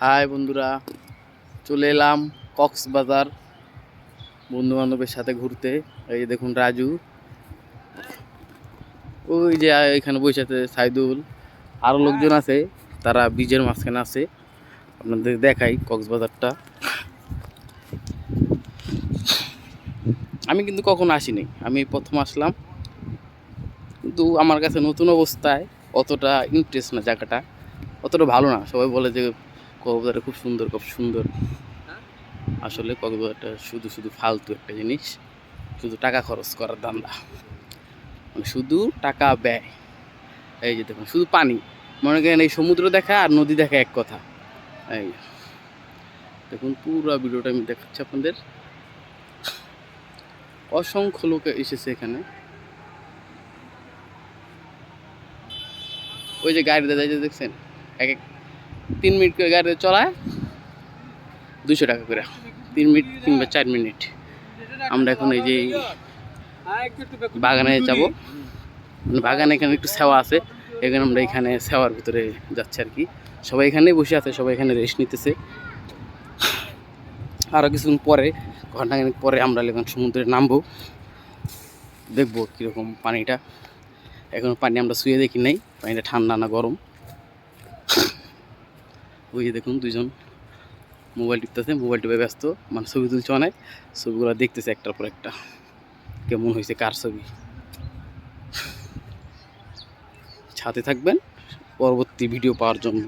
High বন্ধুরা, চলে এলাম কক্সবাজার বন্ধু বান্ধবের সাথে ঘুরতে। এই যে দেখুন রাজু, ওই যে এখানে বসে আছে সাইদুল, আরও লোকজন আছে, তারা বীজের মাঝখানে আছে। আপনাদের দেখাই কক্সবাজারটা। আমি কিন্তু কখনো আসিনি, আমি প্রথম আসলাম, কিন্তু আমার কাছে নতুন অবস্থায় অতটা ইন্টারেস্ট না, জায়গাটা অতটা ভালো না। সবাই বলে যে কক্সবাজারটা খুব সুন্দর, খুব সুন্দর। আসলে কক্সবাজারটা শুধু শুধু ফালতু একটা জিনিস, শুধু টাকা খরচ করার ধান্দা, মানে শুধু টাকা ব্যয়। এই যে দেখুন শুধু পানি, মনে করেন এই সমুদ্র দেখা আর নদী দেখা এক কথা। এই দেখুন পুরো ভিডিওটা আমি দেখাচ্ছি আপনাদের। অসংখ্য লোক এসেছে এখানে। ওই যে গাড়িতে যাই যে দেখছেন, এক এক 3 মিনিট করে গাড়িতে চলায় 200 টাকা করে, 3 মিনিট কিংবা 4 মিনিট। আমরা এখন এই যে বাগানে যাব, মানে বাগানে এখানে একটু সেওয়া আছে, এখানে আমরা এখানে সেওয়ার ভিতরে যাচ্ছি আর কি। সবাই এখানেই বসে আছে, সবাই এখানে রেস্ট নিতেছে। আরও কিছুক্ষণ পরে, ঘন্টাখানেক পরে আমরা এখন সমুদ্রে নামবো, দেখবো কীরকম পানিটা। এখন পানি আমরা শুয়ে দেখি নাই, পানিটা ঠান্ডা না গরম। ওই যে দেখুন দুইজন মোবাইল টিপতেছে, মোবাইল টিপে ব্যস্ত, মানে ছবি তুলছে অনেক, ছবিগুলো দেখতেছে একটার পর একটা, কেমন হয়েছে কার ছবি। সাথে থাকবেন পরবর্তী ভিডিও পাওয়ার জন্য।